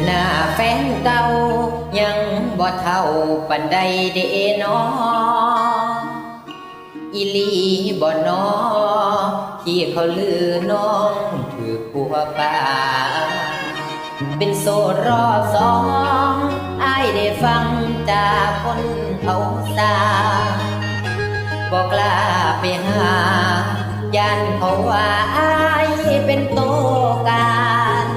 หน้าแฟนเก่ายังบ่เท่าปันใดเด้น้ออีลีบ่น้อที่เขาลือน้องถือผัวป่าเป็นโสดรอบสองอ้ายได้ฟังจากคนเขาสาบ่กล้าไปหาย่านเขาว่าอ้ายเป็นโตการ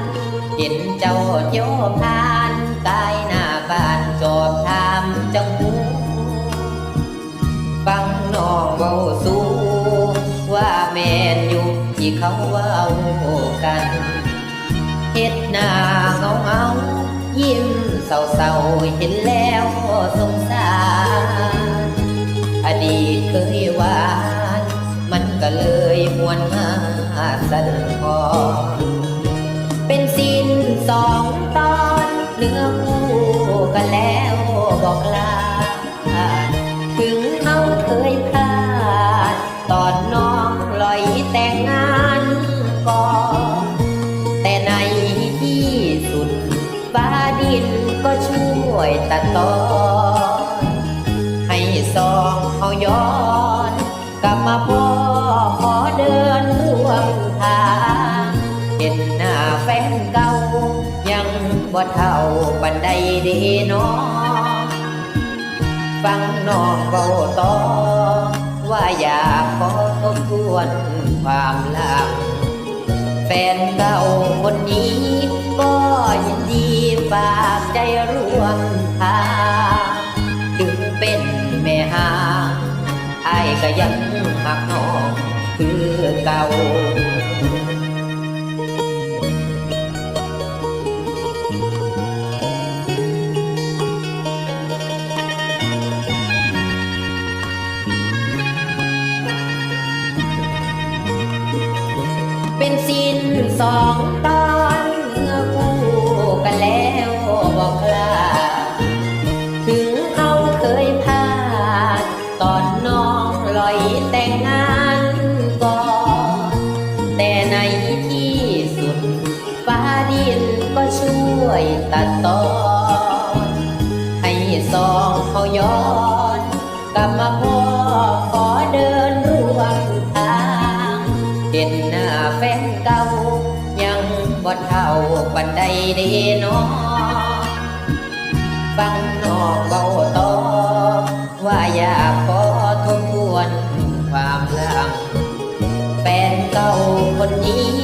เห็นเจ้าเที่ยวผ่านกายหน้าบ้านจอบถามจังหูฟังน้องเว้าสู่ว่าแม่นอยู่ที่เขาเว้ากันเฮ็ดหน้าเงายิ้มเศร้าๆเห็นแล้วสงสารอดีตเคยหวานมันก็เลยหวนมาสั่นคลอนเป็นสิ้นสองตอนเนื้อคู่กันแล้วบอกลาถึงเขาเคยพลาดตอนน้องลอยแต่งงานก่อนแต่ในที่สุดฟ้าดินก็ช่วยตัดตอนให้สองเขาย้อนกลับมาพ่อขอเดินร่วมทางเห็นหน้าแฟนเก่ายังบ่เท่าปันใดเด้น้อฟังน้องเว้าต่อว่าอยากขอทบทวนความหลังแฟนเก่าคนนี้ก็ยินดีฝากใจร่วมทางถึงเป็นแม่ห่างอ้ายก็ยังหักน้องคือเก่าเป็นสิ้นสองตอนเมื่อคู่กันแล้วบอกลาถึงเขาเคยพลาดตอนน้องลอยแต่งงานก่อนแต่ในที่สุดฟ้าดินก็ช่วยตัดตอนให้สองเขาย้อนกลับมาพ่อขอเดินร่วมทางเห็นหน้าแฟนเก่ายังบ่เท่าปันใดเด้น้อฟังน้องเว้าต่อว่าอยากขอทบทวนความหลังแฟนเก่าคนนี้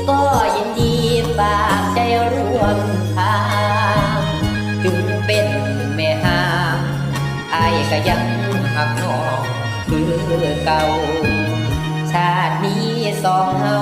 ก็ยินดีฝากใจร่วมทางถึงเป็นแม่ห่างอ้ายก็ยังหักน้องคือเก่าชาตินี้สองเฮา